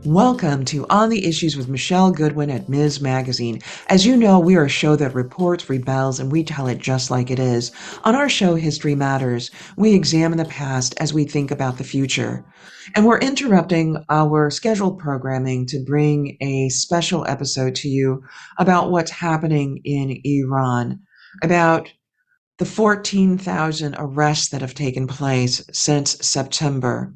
Welcome to On the Issues with Michelle Goodwin at Ms. Magazine. As you know, we are a show that reports, rebels, and we tell it just like it is. On our show, History Matters, we examine the past as we think about the future. And we're interrupting our scheduled programming to bring a special episode to you about what's happening in Iran, about the 14,000 arrests that have taken place since September,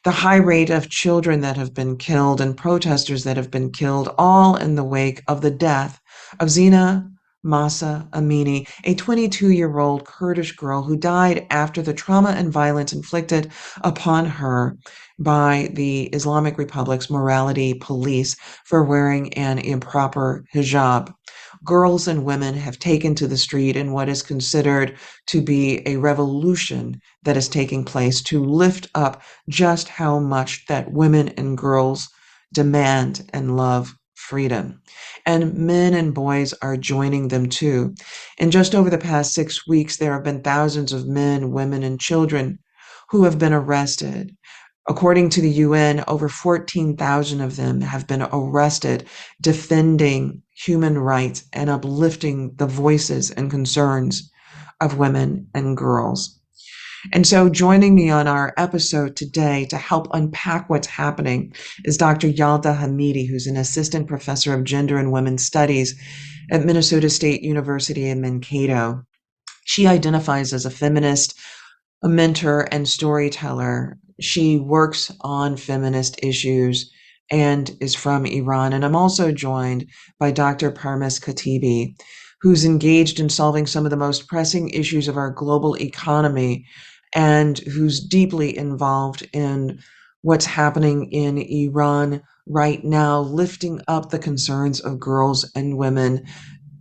the high rate of children that have been killed and protesters that have been killed, all in the wake of the death of Zina Mahsa Amini, a 22-year-old Kurdish girl who died after the trauma and violence inflicted upon her by the Islamic Republic's morality police for wearing an improper hijab. Girls and women have taken to the street in what is considered to be a revolution that is taking place to lift up just how much that women and girls demand and love freedom. And men and boys are joining them too. In just over the past 6 weeks, there have been thousands of men, women, and children who have been arrested. According to the UN, over 14,000 of them have been arrested defending human rights and uplifting the voices and concerns of women and girls. And so joining me on our episode today to help unpack what's happening is Dr. Yalda Hamidi, who's an assistant professor of gender and women's studies at Minnesota State University in Mankato. She identifies as a feminist, a mentor, and storyteller. She works on feminist issues and is from Iran. And I'm also joined by Dr. Parmes Khatibi, who's engaged in solving some of the most pressing issues of our global economy and who's deeply involved in what's happening in Iran right now, lifting up the concerns of girls and women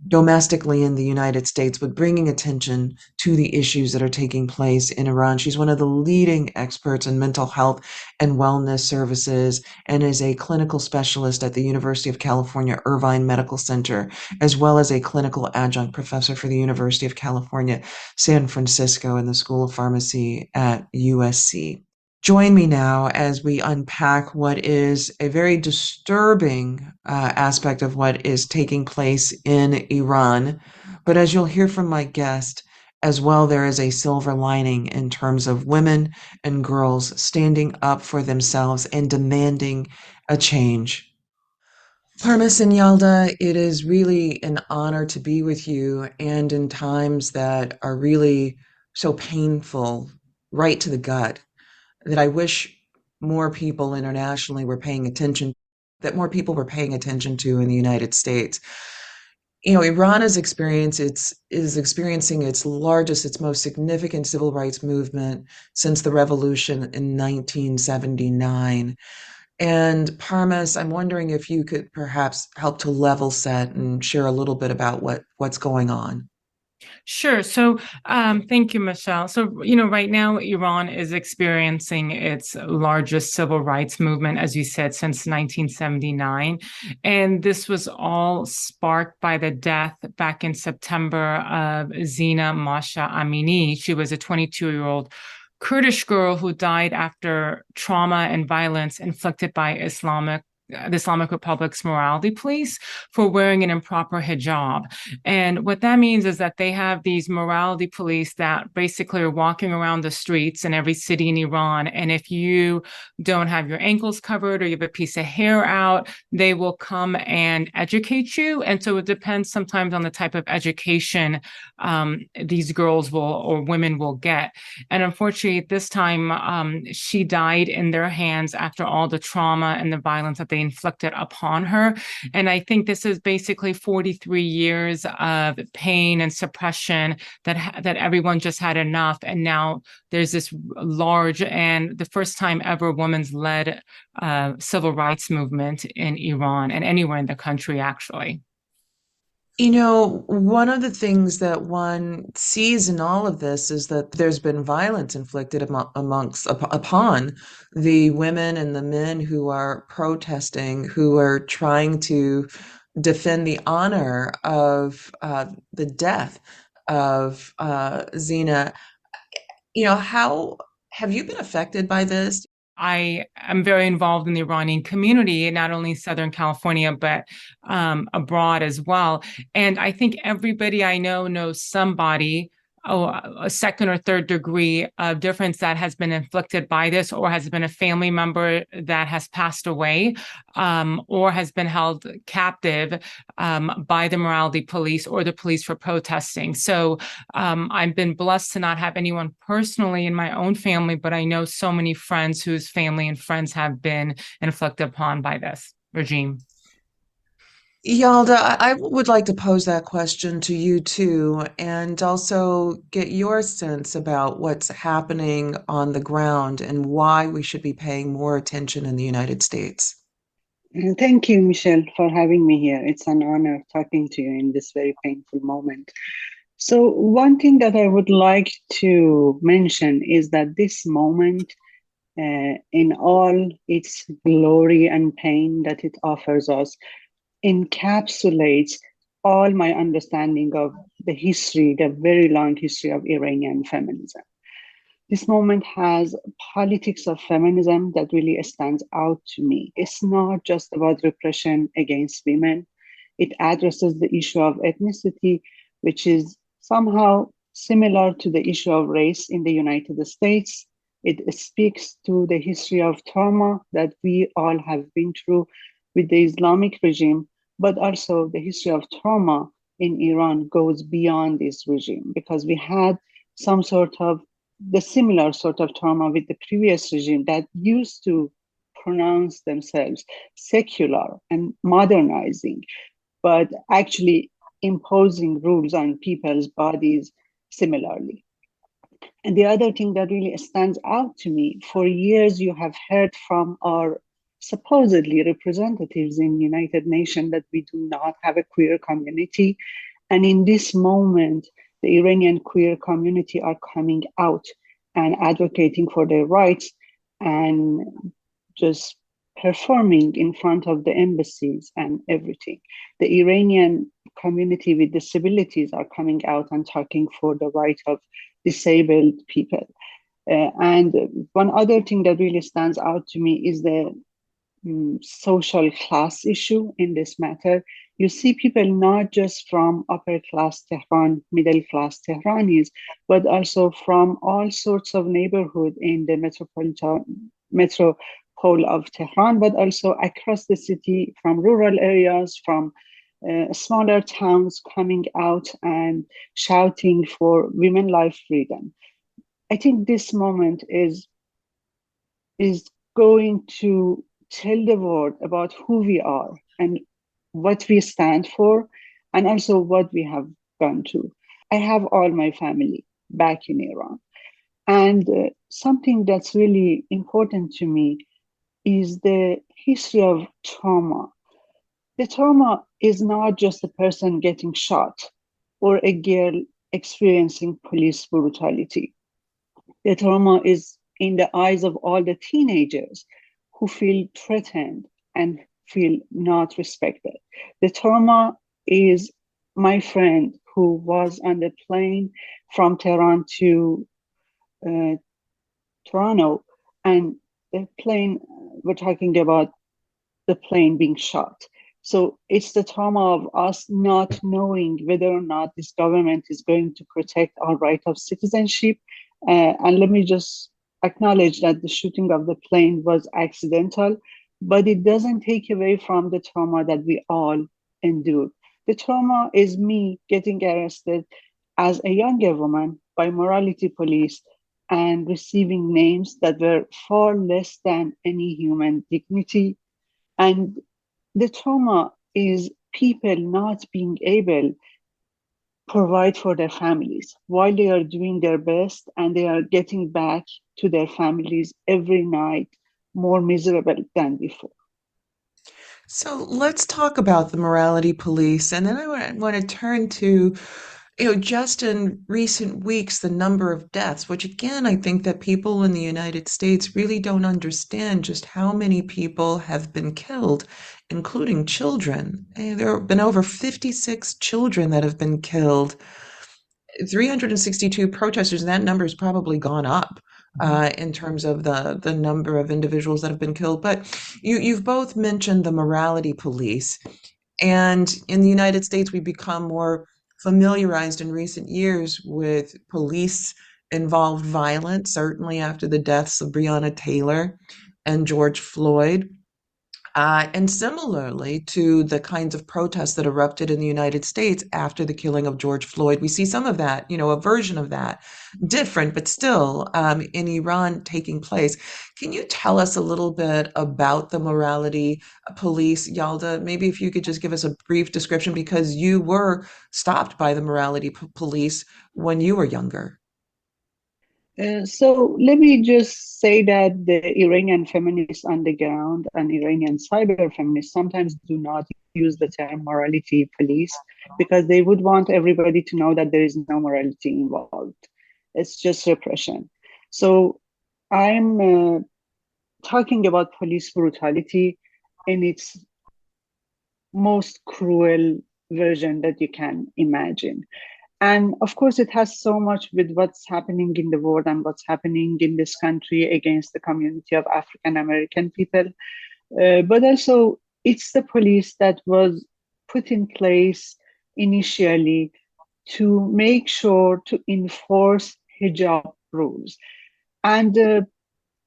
domestically in the United States, but bringing attention to the issues that are taking place in Iran. She's one of the leading experts in mental health and wellness services and is a clinical specialist at the University of California Irvine Medical Center, as well as a clinical adjunct professor for the University of California, San Francisco in the School of Pharmacy at USC. Join me now as we unpack what is a very disturbing aspect of what is taking place in Iran. But as you'll hear from my guest, as well, there is a silver lining in terms of women and girls standing up for themselves and demanding a change. Parmes and Yalda, it is really an honor to be with you, and in times that are really so painful, right to the gut, that I wish more people internationally were paying attention, that more people were paying attention to in the United States. You know, Iran is experiencing its largest, its most significant civil rights movement since the revolution in 1979. And Parmes, I'm wondering if you could perhaps help to level set and share a little bit about what's going on. Sure. Thank you, Michelle. Right now, Iran is experiencing its largest civil rights movement, as you said, since 1979. And this was all sparked by the death back in September of Zina Mahsa Amini. She was a 22-year-old Kurdish girl who died after trauma and violence inflicted by the Islamic Republic's morality police for wearing an improper hijab. And what that means is that they have these morality police that basically are walking around the streets in every city in Iran. And if you don't have your ankles covered or you have a piece of hair out, they will come and educate you. And so it depends sometimes on the type of education these girls will or women will get. And unfortunately, this time she died in their hands after all the trauma and the violence that they inflicted upon her. And I think this is basically 43 years of pain and suppression that everyone just had enough. And now there's this large and the first time ever women's led civil rights movement in Iran and anywhere in the country, actually. You know, one of the things that one sees in all of this is that there's been violence inflicted upon the women and the men who are protesting, who are trying to defend the honor of the death of Zina. You know, how have you been affected by this? I am very involved in the Iranian community, not only in Southern California, but abroad as well. And I think everybody I know knows somebody, a second or third degree of difference that has been inflicted by this, or has been a family member that has passed away, or has been held captive by the morality police or the police for protesting. So I've been blessed to not have anyone personally in my own family, but I know so many friends whose family and friends have been inflicted upon by this regime. Yalda, I would like to pose that question to you too, and also get your sense about what's happening on the ground and why we should be paying more attention in the United States. Thank you, Michelle, for having me here. It's an honor talking to you in this very painful moment. So, one thing that I would like to mention is that this moment, in all its glory and pain that it offers us, encapsulates all my understanding of the history, the very long history of Iranian feminism. This moment has politics of feminism that really stands out to me. It's not just about repression against women. It addresses the issue of ethnicity, which is somehow similar to the issue of race in the United States. It speaks to the history of trauma that we all have been through with the Islamic regime, but also the history of trauma in Iran goes beyond this regime because we had some sort of the similar sort of trauma with the previous regime that used to pronounce themselves secular and modernizing, but actually imposing rules on people's bodies similarly. And the other thing that really stands out to me, for years you have heard from our supposedly representatives in United Nations that we do not have a queer community. And in this moment, the Iranian queer community are coming out and advocating for their rights and just performing in front of the embassies and everything. The Iranian community with disabilities are coming out and talking for the right of disabled people. And one other thing that really stands out to me is the social class issue in this matter. You see people not just from upper class Tehran, middle class Tehranis, but also from all sorts of neighborhood in the metropole of Tehran, but also across the city, from rural areas, from smaller towns coming out and shouting for women life freedom. I think this moment is going to tell the world about who we are and what we stand for, and also what we have gone through. I have all my family back in Iran. And something that's really important to me is the history of trauma. The trauma is not just a person getting shot or a girl experiencing police brutality. The trauma is in the eyes of all the teenagers who feel threatened and feel not respected. The trauma is my friend who was on the plane from Tehran to Toronto, and the plane, we're talking about the plane being shot. So it's the trauma of us not knowing whether or not this government is going to protect our right of citizenship. And let me just acknowledge that the shooting of the plane was accidental, but it doesn't take away from the trauma that we all endured. The trauma is me getting arrested as a younger woman by morality police and receiving names that were far less than any human dignity. And the trauma is people not being able provide for their families while they are doing their best, and they are getting back to their families every night more miserable than before. So let's talk about the morality police, and then I want to turn to, just in recent weeks, the number of deaths, which again, I think that people in the United States really don't understand just how many people have been killed, including children. There have been over 56 children that have been killed, 362 protesters, and that number has probably gone up in terms of the number of individuals that have been killed. But you've both mentioned the morality police. And in the United States, we've become more familiarized in recent years with police involved violence, certainly after the deaths of Breonna Taylor and George Floyd. And similarly to the kinds of protests that erupted in the United States after the killing of George Floyd, we see some of that, a version of that, different, but still in Iran taking place. Can you tell us a little bit about the morality police, Yalda? Maybe if you could just give us a brief description, because you were stopped by the morality police when you were younger. So let me just say that the Iranian feminists on the ground and Iranian cyber feminists sometimes do not use the term morality police because they would want everybody to know that there is no morality involved. It's just repression. So I'm talking about police brutality in its most cruel version that you can imagine. And of course, it has so much with what's happening in the world and what's happening in this country against the community of African American people. But also, it's the police that was put in place initially to make sure to enforce hijab rules. And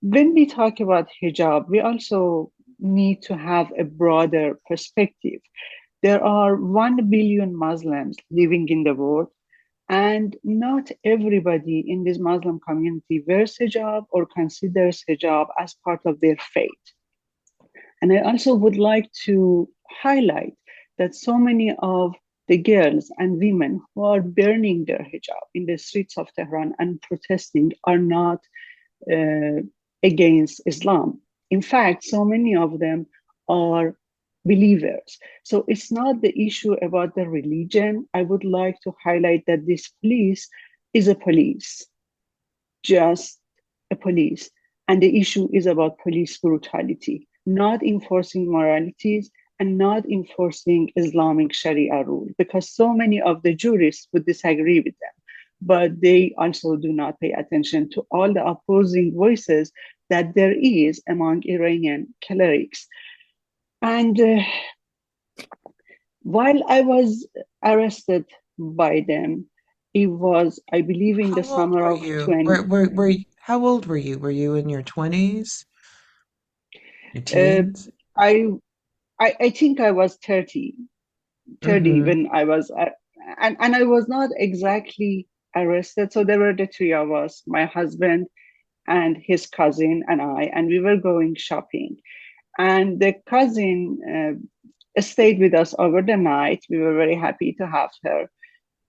when we talk about hijab, we also need to have a broader perspective. There are 1 billion Muslims living in the world, and not everybody in this Muslim community wears hijab or considers hijab as part of their faith. And I also would like to highlight that so many of the girls and women who are burning their hijab in the streets of Tehran and protesting are not against Islam. In fact, so many of them are believers. So it's not the issue about the religion. I would like to highlight that this police is a police, just a police. And the issue is about police brutality, not enforcing moralities and not enforcing Islamic Sharia rule, because so many of the jurists would disagree with them. But they also do not pay attention to all the opposing voices that there is among Iranian clerics. And while I was arrested by them, it was, I believe, in the How old summer were of you? 20. How old were you? Were you in your 20s? Your Uh, teens? I think I was 30 Mm-hmm. when I was, and I was not exactly arrested. So there were the three of us, my husband and his cousin and I, and we were going shopping. And the cousin stayed with us over the night. We were very happy to have her.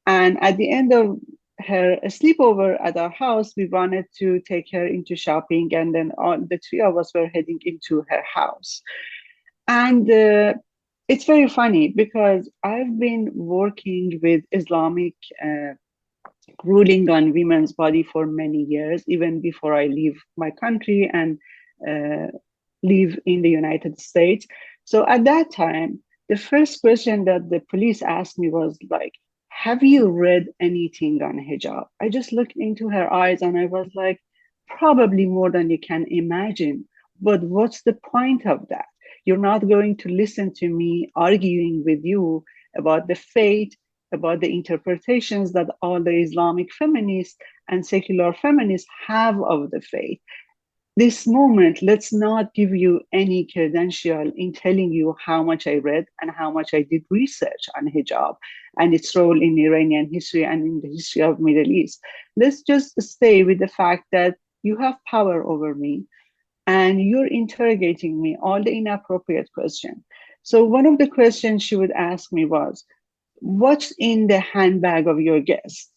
And at the end of her sleepover at our house, we wanted to take her into shopping. And then all the three of us were heading into her house. And it's very funny because I've been working with Islamic ruling on women's body for many years, even before I leave my country and live in the United States. So at that time, the first question that the police asked me was like, have you read anything on hijab? I just looked into her eyes and I was like, probably more than you can imagine. But what's the point of that? You're not going to listen to me arguing with you about the faith, about the interpretations that all the Islamic feminists and secular feminists have of the faith. This moment, let's not give you any credential in telling you how much I read and how much I did research on hijab and its role in Iranian history and in the history of Middle East. Let's just stay with the fact that you have power over me and you're interrogating me all the inappropriate questions. So one of the questions she would ask me was, what's in the handbag of your guest?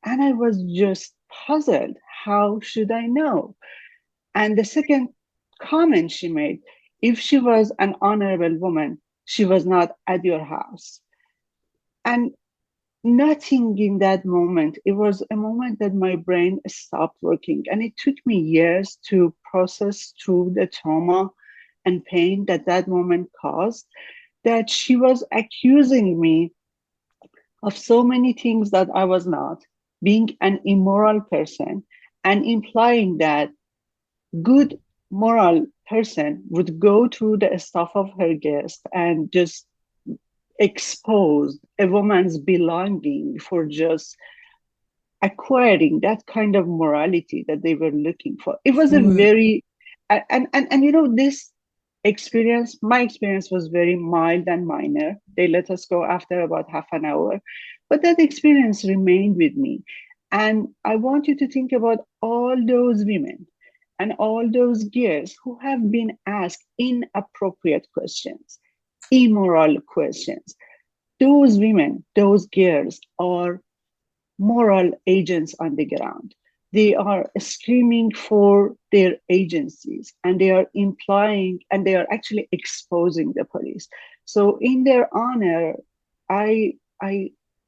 And I was just puzzled. How should I know? And the second comment she made, if she was an honorable woman, she was not at your house. And nothing in that moment, it was a moment that my brain stopped working. And it took me years to process through the trauma and pain that that moment caused, that she was accusing me of so many things that I was not, being an immoral person, and implying that good moral person would go to the stuff of her guest and just expose a woman's belonging for just acquiring that kind of morality that they were looking for. It was a Right. very and you know, this experience, my experience was very mild and minor. They let us go after about half an hour, but that experience remained with me. And I want you to think about all those women and all those girls who have been asked inappropriate questions, immoral questions. Those women, those girls are moral agents on the ground. They are screaming for their agencies, and they are implying and they are actually exposing the police. So, in their honor, I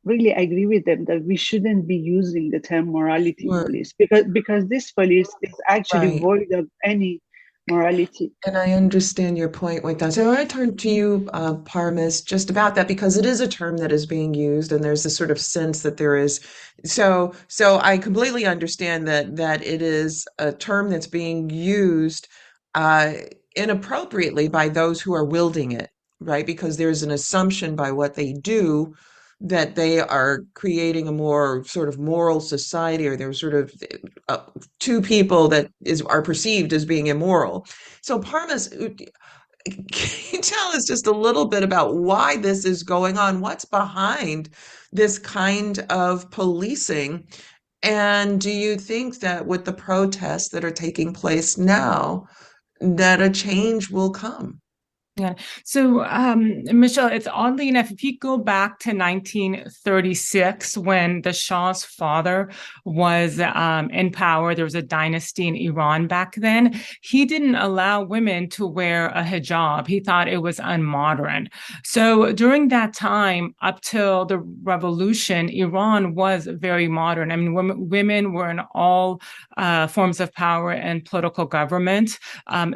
really agree with them that we shouldn't be using the term morality Sure. police, because this police is actually Right. void of any morality. And I understand your point with that. So I want to turn to you, Parmis, just about that because it is a term that is being used, and there's this sort of sense that there is. So I completely understand that it is a term that's being used uh, inappropriately by those who are wielding it, right? Because there's an assumption by what they do that they are creating a more sort of moral society, or they're sort of uh, two people that are perceived as being immoral. So, Parmas, can you tell us just a little bit about why this is going on? What's behind this kind of policing? And do you think that with the protests that are taking place now, that a change will come? Yeah. So, Michelle, it's oddly enough, if you go back to 1936, when the Shah's father was in power, there was a dynasty in Iran back then. He didn't allow women to wear a hijab. He thought it was unmodern. So, during that time, up till the revolution, Iran was very modern. I mean, women were in all forms of power and political government.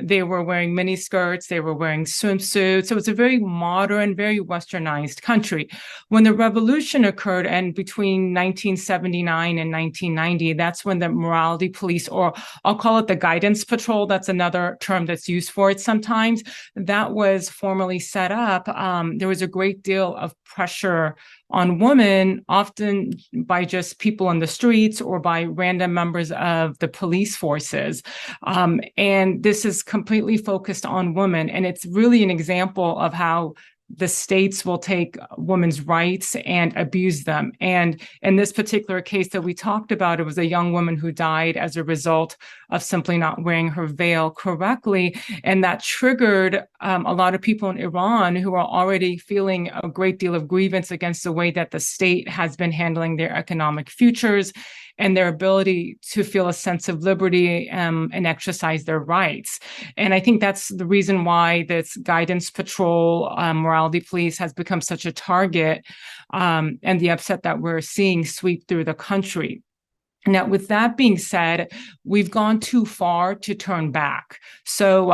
They were wearing mini skirts, they were wearing swimsuits. So it's a very modern, very westernized country. When the revolution occurred, and between 1979 and 1990, that's when the morality police, or I'll call it the guidance patrol, that's another term that's used for it sometimes, that was formally set up. There was a great deal of pressure on women, often by just people on the streets or by random members of the police forces. And this is completely focused on women. And it's really an example of how the states will take women's rights and abuse them. And in this particular case that we talked about, it was a young woman who died as a result of simply not wearing her veil correctly. And that triggered a lot of people in Iran who are already feeling a great deal of grievance against the way that the state has been handling their economic futures and their ability to feel a sense of liberty and exercise their rights. And I think that's the reason why this guidance patrol, morality police has become such a target, and the upset that we're seeing sweep through the country. Now, with that being said, we've gone too far to turn back. So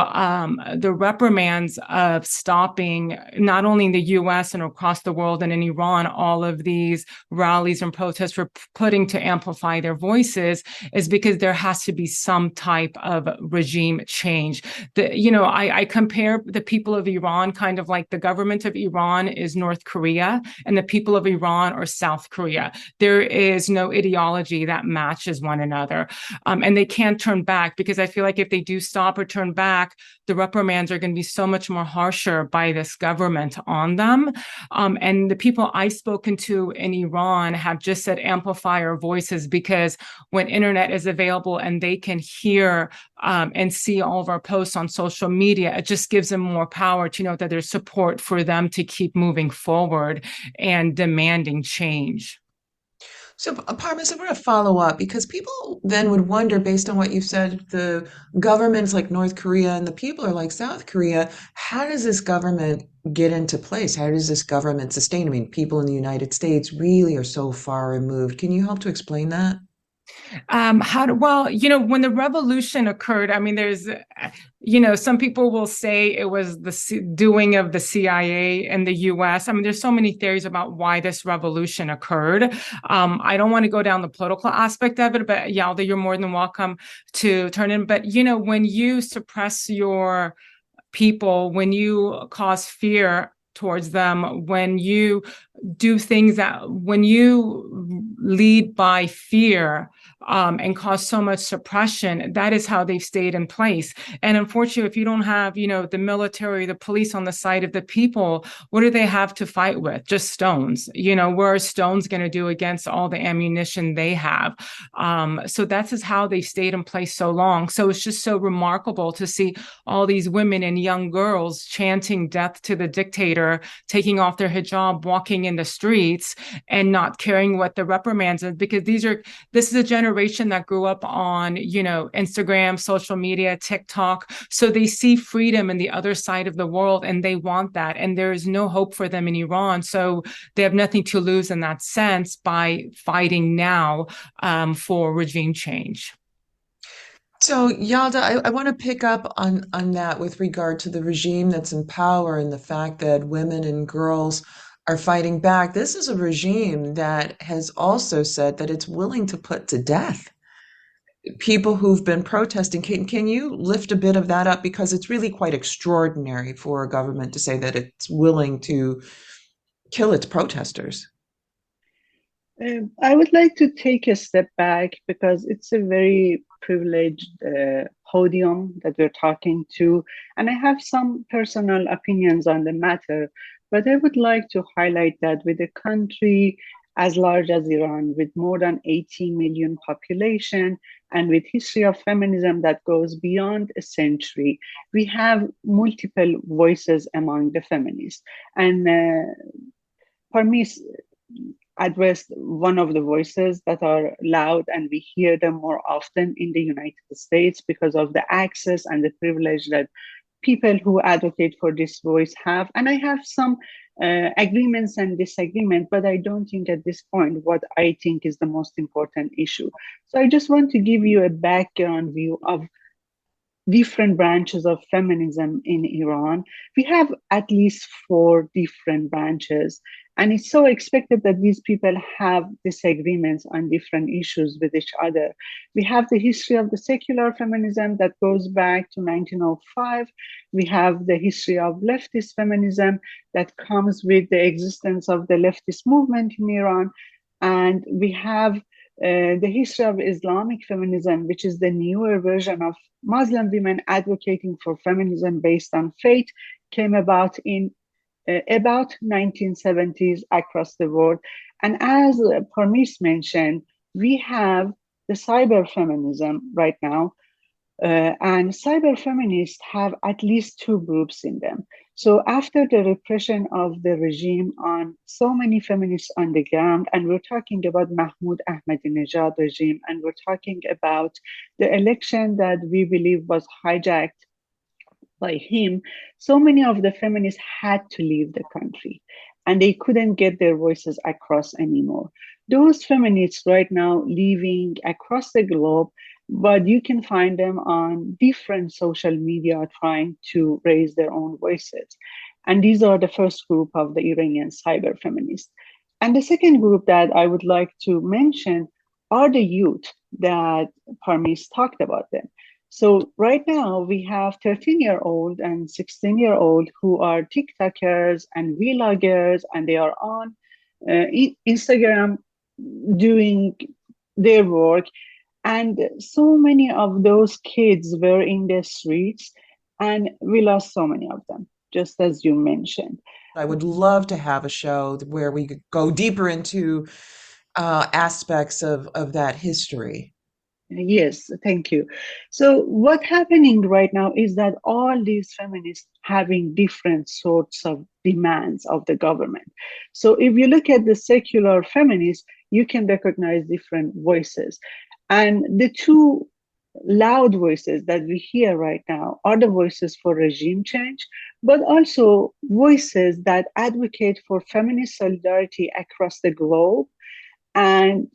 the reprimands of stopping, not only in the US and across the world and in Iran, all of these rallies and protests we're putting to amplify their voices, is because there has to be some type of regime change. I compare the people of Iran kind of like the government of Iran is North Korea and the people of Iran are South Korea. There is no ideology that matches one another. And they can't turn back, because I feel like if they do stop or turn back, the reprimands are going to be so much more harsher by this government on them. And the people I've spoken to in Iran have just said amplify our voices, because when internet is available and they can hear and see all of our posts on social media, it just gives them more power to know that there's support for them to keep moving forward and demanding change. So, Parmesan, I want to follow up because people then would wonder, based on what you've said, the governments like North Korea and the people are like South Korea, how does this government get into place? How does this government sustain? I mean, people in the United States really are so far removed. Can you help to explain that? When the revolution occurred, I mean, some people will say it was the doing of the CIA and the US. I mean, there's so many theories about why this revolution occurred. I don't want to go down the political aspect of it, but Yalda, you're more than welcome to turn in. But, when you suppress your people, when you cause fear towards them, when you when you lead by fear, and cause so much suppression, that is how they've stayed in place. And unfortunately, if you don't have, the military, the police on the side of the people, what do they have to fight with? Just stones. What are stones going to do against all the ammunition they have? So that's just how they've stayed in place so long. So it's just so remarkable to see all these women and young girls chanting death to the dictator, taking off their hijab, walking in the streets, and not caring what the reprimands are, because this is a generation that grew up on, Instagram, social media, TikTok. So they see freedom in the other side of the world and they want that. And there is no hope for them in Iran. So they have nothing to lose in that sense by fighting now for regime change. So, Yalda, I want to pick up on that with regard to the regime that's in power and the fact that women and girls are fighting back. This is a regime that has also said that it's willing to put to death people who've been protesting. Can you lift a bit of that up? Because it's really quite extraordinary for a government to say that it's willing to kill its protesters. I would like to take a step back because it's a very privileged podium that we're talking to, and I have some personal opinions on the matter. But I would like to highlight that with a country as large as Iran, with more than 80 million population, and with history of feminism that goes beyond a century, we have multiple voices among the feminists. And Parmis addressed one of the voices that are loud, and we hear them more often in the United States because of the access and the privilege that people who advocate for this voice have. And I have some agreements and disagreements, but I don't think at this point what I think is the most important issue. So I just want to give you a background view of different branches of feminism in Iran. We have at least 4 different branches, and it's so expected that these people have disagreements on different issues with each other. We have the history of the secular feminism that goes back to 1905. We have the history of leftist feminism that comes with the existence of the leftist movement in Iran. And we have the history of Islamic feminism, which is the newer version of Muslim women advocating for feminism based on faith, came about in about 1970s across the world. And as Parmis mentioned, we have the cyber feminism right now, and cyber feminists have at least 2 groups in them. So after the repression of the regime on so many feminists on the ground, and we're talking about Mahmoud Ahmadinejad regime, and we're talking about the election that we believe was hijacked by him, so many of the feminists had to leave the country and they couldn't get their voices across anymore. Those feminists right now living across the globe, but you can find them on different social media trying to raise their own voices. And these are the first group of the Iranian cyber feminists. And the second group that I would like to mention are the youth that Parmis talked about them. So right now we have 13-year-old and 16-year-old who are TikTokers and vloggers, and they are on Instagram doing their work. And so many of those kids were in the streets, and we lost so many of them, just as you mentioned. I would love to have a show where we could go deeper into aspects of that history. Yes, thank you. So what's happening right now is that all these feminists having different sorts of demands of the government. So if you look at the secular feminists, you can recognize different voices. And the 2 loud voices that we hear right now are the voices for regime change, but also voices that advocate for feminist solidarity across the globe and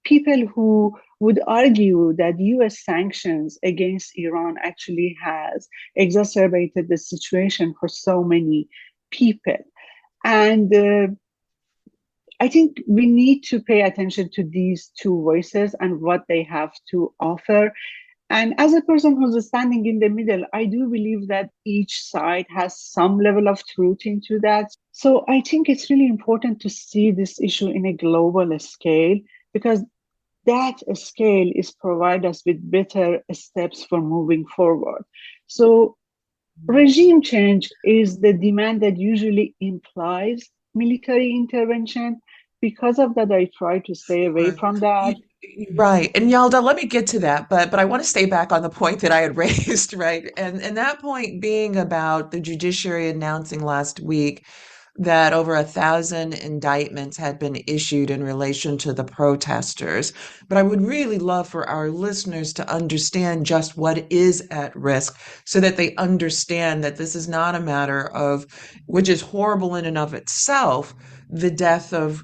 people who would argue that US sanctions against Iran actually has exacerbated the situation for so many people. And I think we need to pay attention to these two voices and what they have to offer. And as a person who's standing in the middle, I do believe that each side has some level of truth into that. So I think it's really important to see this issue in a global scale, because that scale is provide us with better steps for moving forward. So regime change is the demand that usually implies military intervention. Because of that, I try to stay away Sure. from that. Right. And Yalda, let me get to that, but I want to stay back on the point that I had raised, right? And that point being about the judiciary announcing last week that over 1,000 indictments had been issued in relation to the protesters. But I would really love for our listeners to understand just what is at risk so that they understand that this is not a matter of, which is horrible in and of itself, the death of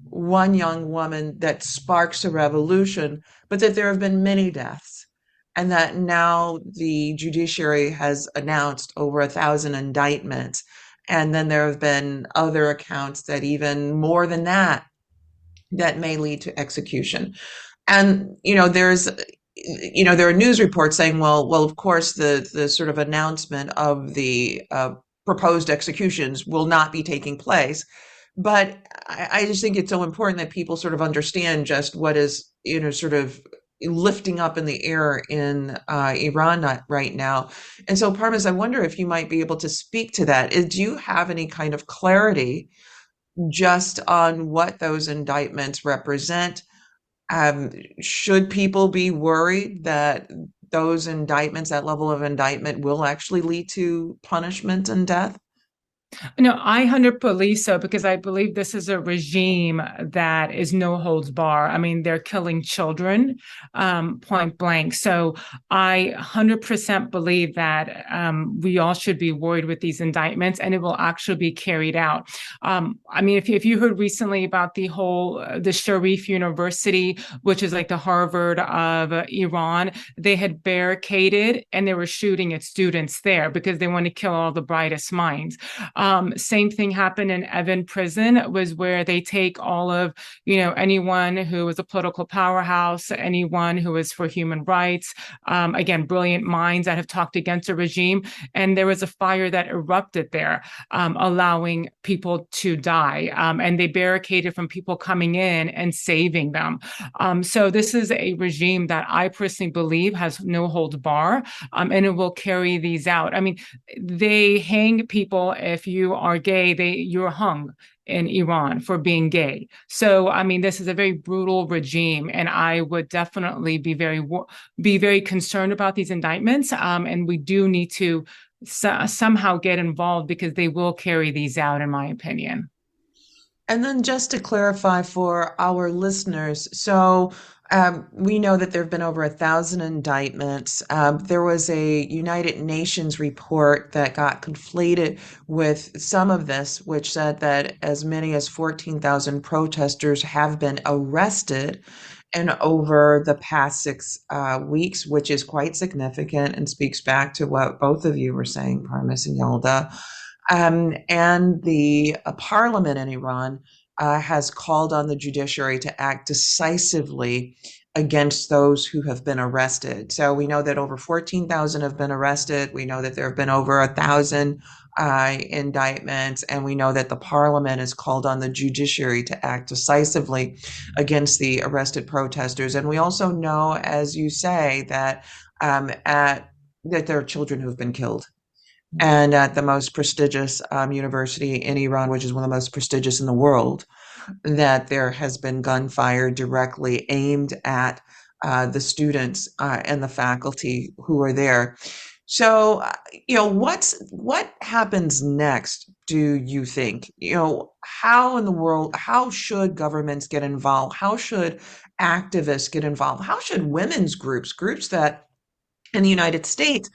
one young woman that sparks a revolution, but that there have been many deaths. And that now the judiciary has announced over 1,000 indictments. And then there have been other accounts that even more than that, that may lead to execution. And, there are news reports saying, well, of course, the sort of announcement of the proposed executions will not be taking place. But I just think it's so important that people sort of understand just what is, sort of lifting up in the air in Iran right now. And so, Parmes, I wonder if you might be able to speak to that. Do you have any kind of clarity just on what those indictments represent? Should people be worried that those indictments, that level of indictment, will actually lead to punishment and death? No, I 100% believe so, because I believe this is a regime that is no holds bar. I mean, they're killing children, point blank. So I 100% believe that we all should be worried with these indictments, and it will actually be carried out. I mean, if you heard recently about the Sharif University, which is like the Harvard of Iran, they had barricaded and they were shooting at students there because they want to kill all the brightest minds. Same thing happened in Evin prison, was where they take all of, anyone who was a political powerhouse, anyone who was for human rights, again, brilliant minds that have talked against the regime. And there was a fire that erupted there, allowing people to die. And they barricaded from people coming in and saving them. So this is a regime that I personally believe has no holds bar, and it will carry these out. I mean, they hang people if you are gay, you're hung in Iran for being gay. So, I mean, this is a very brutal regime, and I would definitely be very concerned about these indictments. And we do need to somehow get involved, because they will carry these out, in my opinion. And then just to clarify for our listeners, so we know that there have been over 1,000 indictments. There was a United Nations report that got conflated with some of this, which said that as many as 14,000 protesters have been arrested and over the past 6 weeks, which is quite significant and speaks back to what both of you were saying, Parmes and Yalda. And the parliament in Iran has called on the judiciary to act decisively against those who have been arrested. So we know that over 14,000 have been arrested. We know that there have been over 1,000 indictments, and we know that the parliament has called on the judiciary to act decisively against the arrested protesters. And we also know, as you say, that that there are children who have been killed. And at the most prestigious university in Iran, which is one of the most prestigious in the world, that there has been gunfire directly aimed at the students and the faculty who are there. So, what happens next, do you think? How in the world, how should governments get involved? How should activists get involved? How should women's groups that in the United States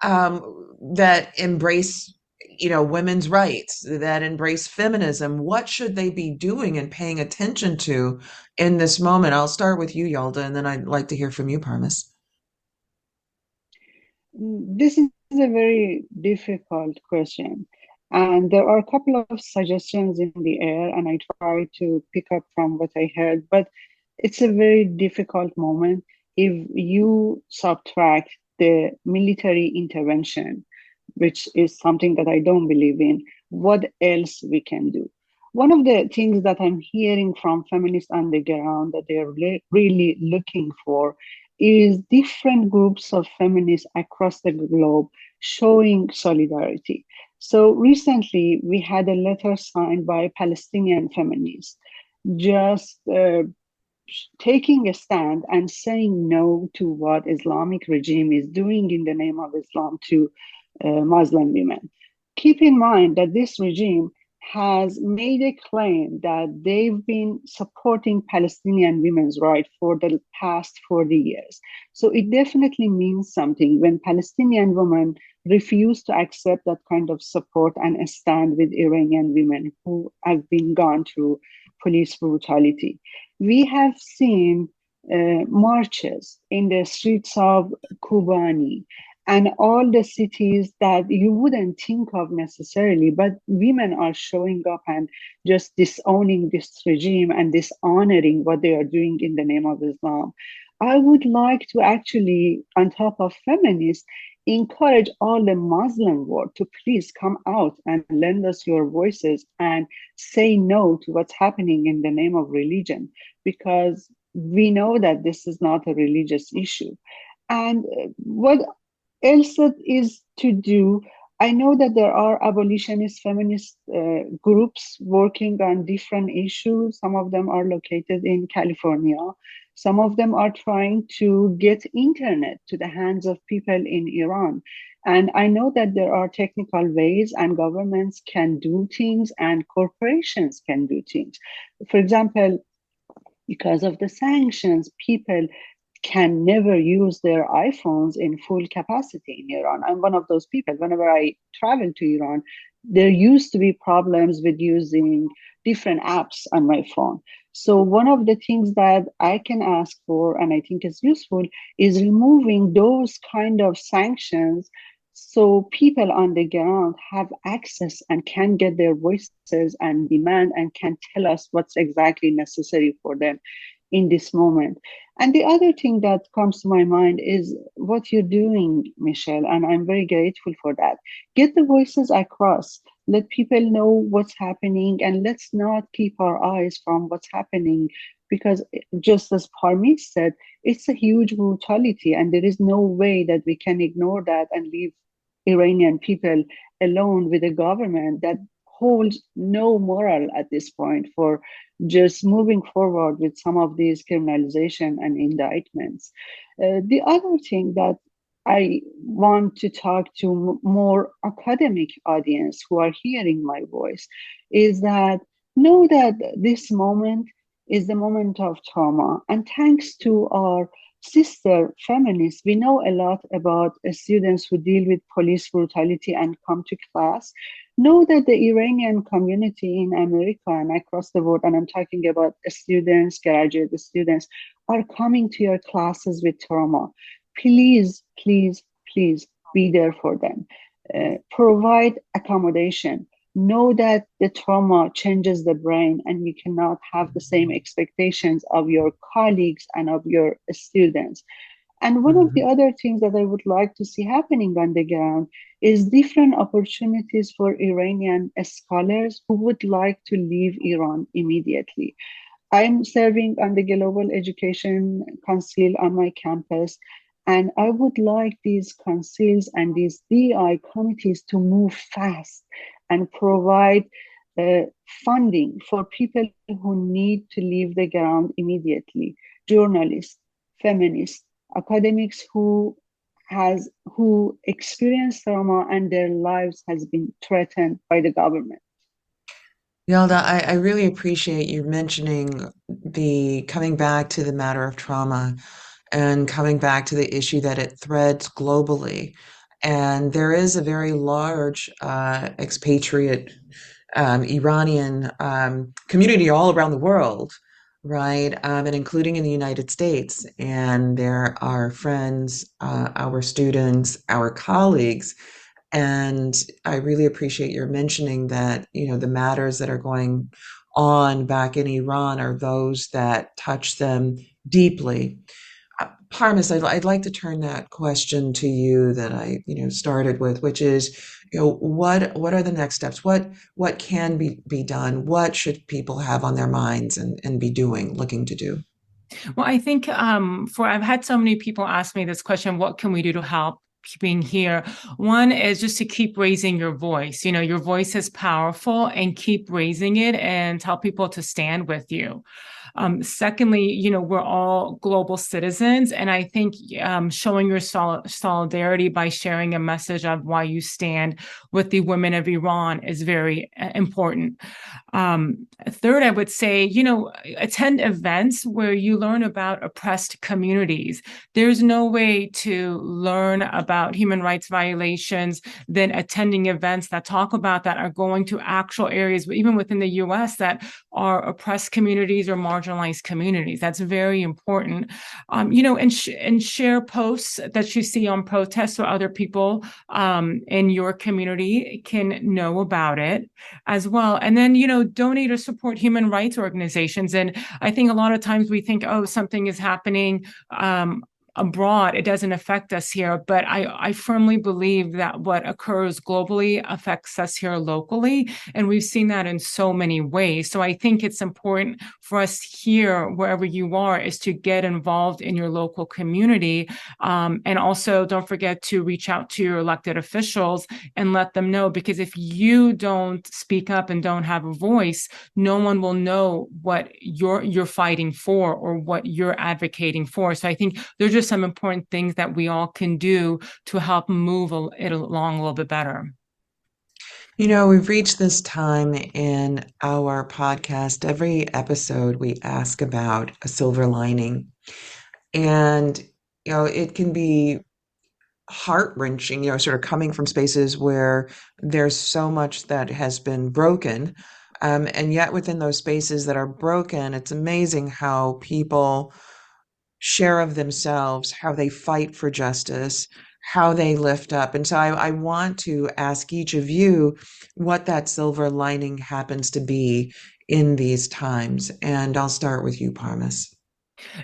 that embrace women's rights, that embrace feminism. What should they be doing and paying attention to in this moment? I'll start with you, Yalda, and then I'd like to hear from you, Parmis. This is a very difficult question. And there are a couple of suggestions in the air, and I try to pick up from what I heard. But it's a very difficult moment if you subtract the military intervention, which is something that I don't believe in. What else we can do? One of the things that I'm hearing from feminists on the ground that they're really looking for is different groups of feminists across the globe showing solidarity. So recently, we had a letter signed by Palestinian feminists just taking a stand and saying no to what Islamic regime is doing in the name of Islam to Muslim women. Keep in mind that this regime has made a claim that they've been supporting Palestinian women's rights for the past 40 years. So it definitely means something when Palestinian women refuse to accept that kind of support and stand with Iranian women who have been gone through police brutality. We have seen marches in the streets of Kobani and all the cities that you wouldn't think of necessarily, but women are showing up and just disowning this regime and dishonoring what they are doing in the name of Islam. I would like to actually, on top of feminists, encourage all the Muslim world to please come out and lend us your voices and say no to what's happening in the name of religion, because we know that this is not a religious issue. And what else is to do? I know that there are abolitionist feminist groups working on different issues. Some of them are located in California. Some of them are trying to get internet to the hands of people in Iran. And I know that there are technical ways and governments can do things and corporations can do things. For example, because of the sanctions, people can never use their iPhones in full capacity in Iran. I'm one of those people. Whenever I travel to Iran, there used to be problems with using different apps on my phone. So one of the things that I can ask for, and I think is useful, is removing those kind of sanctions so people on the ground have access and can get their voices and demand and can tell us what's exactly necessary for them in this moment. And the other thing that comes to my mind is what you're doing, Michelle, and I'm very grateful for that. Get the voices across. Let people know what's happening, and let's not keep our eyes from what's happening, because just as Parmeet said, it's a huge brutality, and there is no way that we can ignore that and leave Iranian people alone with a government that holds no moral at this point for just moving forward with some of these criminalization and indictments. The other thing that I want to talk to more academic audience who are hearing my voice is that know that this moment is the moment of trauma. And thanks to our sister feminists, we know a lot about students who deal with police brutality and come to class. Know that the Iranian community in America and across the world, and I'm talking about students, graduate students, are coming to your classes with trauma. Please, please, please be there for them. Provide accommodation. Know that the trauma changes the brain and you cannot have the same expectations of your colleagues and of your students. And one of the other things that I would like to see happening on the ground is different opportunities for Iranian scholars who would like to leave Iran immediately. I'm serving on the Global Education Council on my campus, and I would like these councils and these DI committees to move fast and provide funding for people who need to leave the ground immediately. Journalists, feminists, academics who experience trauma and their lives has been threatened by the government. Yalda, I really appreciate you mentioning the coming back to the matter of trauma and coming back to the issue that it threads globally. And there is a very large expatriate Iranian community all around the world, right? And including in the United States. And there are friends, our students, our colleagues. And I really appreciate your mentioning that, the matters that are going on back in Iran are those that touch them deeply. Parmis, I'd like to turn that question to you that I, started with, which is, what are the next steps? What can be done? What should people have on their minds and be doing, looking to do? Well, I think I've had so many people ask me this question, what can we do to help being here? One is just to keep raising your voice. Your voice is powerful, and keep raising it and tell people to stand with you. Secondly, we're all global citizens, and I think showing your solidarity by sharing a message of why you stand with the women of Iran is very important. Third, I would say, attend events where you learn about oppressed communities. There's no way to learn about human rights violations than attending events that talk about that, are going to actual areas, even within the US, that are oppressed communities or marginalized communities. That's very important. And share posts that you see on protests so other people in your community can know about it as well. And then, donate or support human rights organizations. And I think a lot of times we think, oh, something is happening abroad, it doesn't affect us here. But I firmly believe that what occurs globally affects us here locally. And we've seen that in so many ways. So I think it's important for us here, wherever you are, is to get involved in your local community. And also don't forget to reach out to your elected officials and let them know, because if you don't speak up and don't have a voice, no one will know what you're fighting for or what you're advocating for. So I think there's just some important things that we all can do to help move it along a little bit better. We've reached this time in our podcast. Every episode, we ask about a silver lining. And, it can be heart-wrenching, sort of coming from spaces where there's so much that has been broken. And yet within those spaces that are broken, it's amazing how people share of themselves, how they fight for justice, how they lift up. And so I want to ask each of you what that silver lining happens to be in these times. And I'll start with you, Parmis.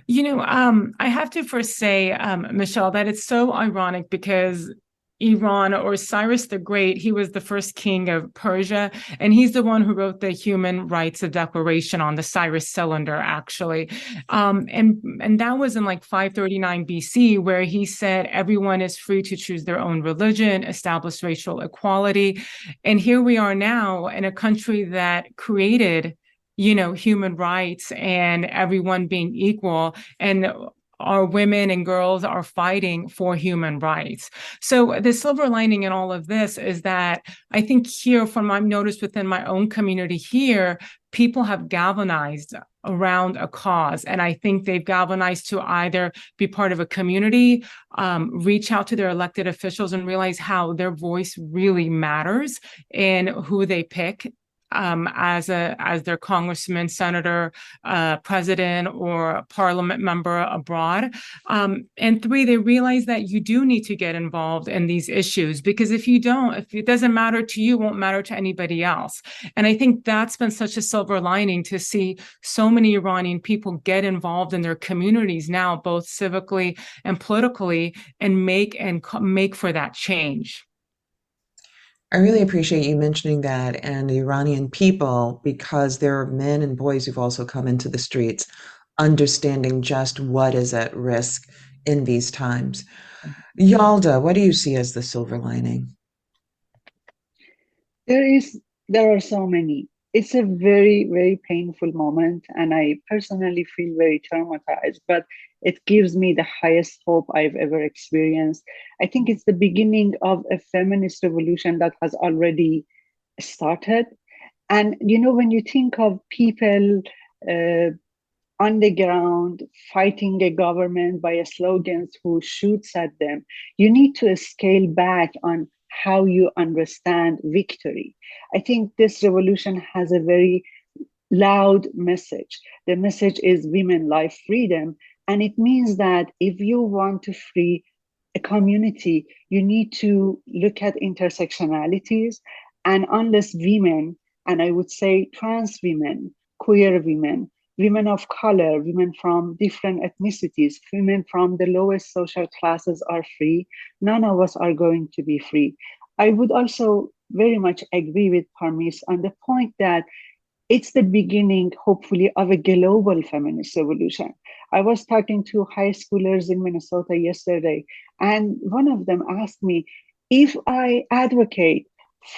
I have to first say, Michelle, that it's so ironic because Iran, or Cyrus the Great, he was the first king of Persia, and he's the one who wrote the Human Rights Declaration on the Cyrus cylinder, actually. And that was in like 539 BC, where he said everyone is free to choose their own religion, establish racial equality. And here we are now in a country that created human rights and everyone being equal, and our women and girls are fighting for human rights. So the silver lining in all of this is that I think here, from I've noticed within my own community here, people have galvanized around a cause. And I think they've galvanized to either be part of a community, reach out to their elected officials and realize how their voice really matters in who they pick as their congressman, senator, president, or parliament member abroad. And three, they realize that you do need to get involved in these issues, because if you don't, if it doesn't matter to you, it won't matter to anybody else. And I think that's been such a silver lining to see so many Iranian people get involved in their communities now, both civically and politically, and make for that change. I really appreciate you mentioning that, and the Iranian people, because there are men and boys who've also come into the streets, understanding just what is at risk in these times. Yalda, what do you see as the silver lining? There are so many. It's a very, very painful moment, and I personally feel very traumatized, but it gives me the highest hope I've ever experienced. I think it's the beginning of a feminist revolution that has already started. And when you think of people uh, on the ground fighting a government by slogans who shoots at them. You need to scale back on how you understand victory. I think this revolution has a very loud message. The message is women, life, freedom. And it means that if you want to free a community, you need to look at intersectionalities. And unless women, and I would say trans women, queer women, women of color, women from different ethnicities, women from the lowest social classes are free, none of us are going to be free. I would also very much agree with Parmis on the point that it's the beginning, hopefully, of a global feminist revolution. I was talking to high schoolers in Minnesota yesterday, and one of them asked me, if I advocate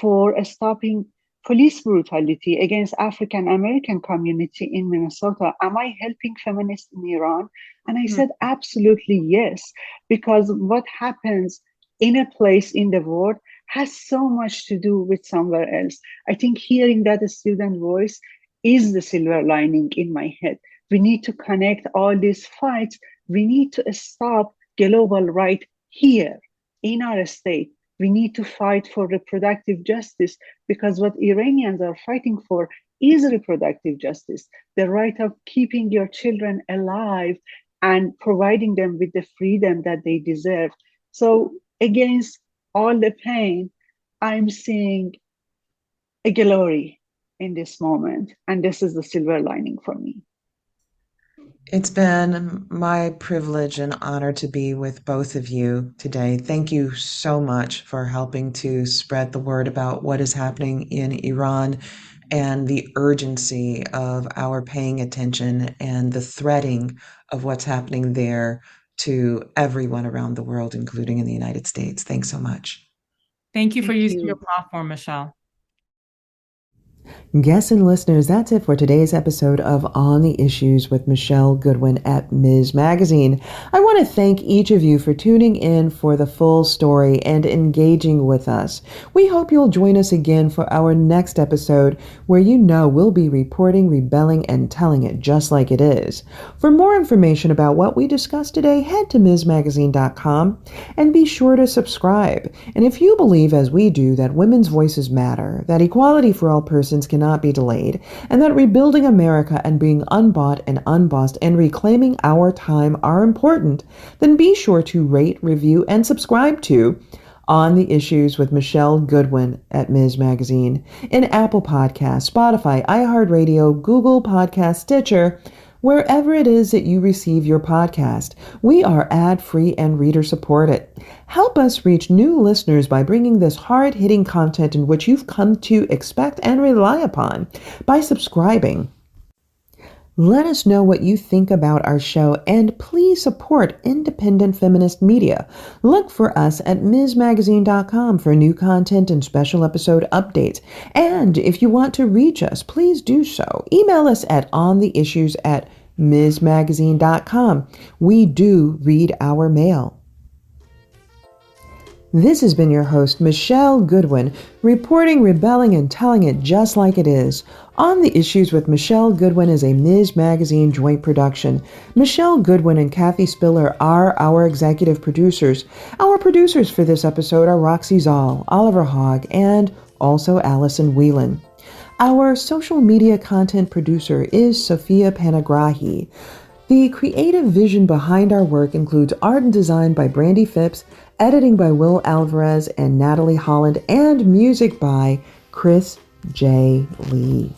for stopping police brutality against African American community in Minnesota, am I helping feminists in Iran? And I said, absolutely yes, because what happens in a place in the world has so much to do with somewhere else. I think hearing that student voice is the silver lining in my head. We need to connect all these fights. We need to stop global right here in our state. We need to fight for reproductive justice, because what Iranians are fighting for is reproductive justice, the right of keeping your children alive and providing them with the freedom that they deserve. So against all the pain, I'm seeing a glory in this moment. And this is the silver lining for me. It's been my privilege and honor to be with both of you today. Thank you so much for helping to spread the word about what is happening in Iran and the urgency of our paying attention and the threading of what's happening there to everyone around the world, including in the United States. Thanks so much. Thank you for using your platform, Michelle. Guests and listeners, that's it for today's episode of On the Issues with Michelle Goodwin at Ms. Magazine. I want to thank each of you for tuning in for the full story and engaging with us. We hope you'll join us again for our next episode, where you know we'll be reporting, rebelling, and telling it just like it is. For more information about what we discussed today, head to MsMagazine.com and be sure to subscribe. And if you believe, as we do, that women's voices matter, that equality for all persons cannot be delayed, and that rebuilding America and being unbought and unbossed and reclaiming our time are important, then be sure to rate, review, and subscribe to On the Issues with Michelle Goodwin at Ms. Magazine in Apple Podcasts, Spotify, iHeartRadio, Google Podcasts, Stitcher, wherever it is that you receive your podcast. We are ad-free and reader-supported. Help us reach new listeners by bringing this hard-hitting content in which you've come to expect and rely upon by subscribing. Let us know what you think about our show, and please support independent feminist media. Look for us at MsMagazine.com for new content and special episode updates. And if you want to reach us, please do so. Email us at ontheissues@MsMagazine.com. We do read our mail. This has been your host, Michelle Goodwin, reporting, rebelling, and telling it just like it is. On the Issues with Michelle Goodwin is a Ms. Magazine joint production. Michelle Goodwin and Kathy Spiller are our executive producers. Our producers for this episode are Roxy Zoll, Oliver Hogg, and also Allison Whelan. Our social media content producer is Sophia Panagrahi. The creative vision behind our work includes art and design by Brandy Phipps, editing by Will Alvarez and Natalie Holland, and music by Chris J. Lee.